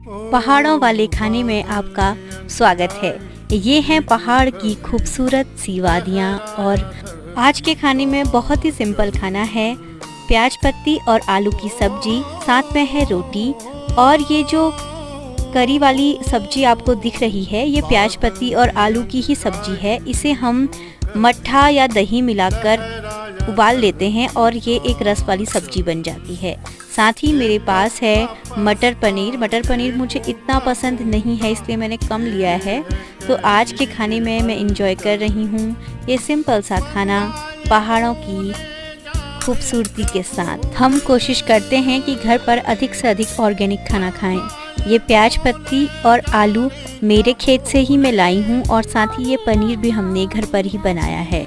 पहाड़ों वाले खाने में आपका स्वागत है। ये हैं पहाड़ की खूबसूरत सी वादियाँ और आज के खाने में बहुत ही सिंपल खाना है। प्याज पत्ती और आलू की सब्जी, साथ में है रोटी। और ये जो करी वाली सब्जी आपको दिख रही है, ये प्याज पत्ती और आलू की ही सब्जी है। इसे हम मट्ठा या दही मिलाकर उबाल लेते हैं और ये एक रस वाली सब्जी बन जाती है। साथ ही मेरे पास है मटर पनीर। मटर पनीर मुझे इतना पसंद नहीं है, इसलिए मैंने कम लिया है। तो आज के खाने में मैं इंजॉय कर रही हूँ ये सिंपल सा खाना पहाड़ों की खूबसूरती के साथ। हम कोशिश करते हैं कि घर पर अधिक से अधिक ऑर्गेनिक खाना खाएं। ये प्याज पत्ती और आलू मेरे खेत से ही मैं लाई हूँ और साथ ही ये पनीर भी हमने घर पर ही बनाया है।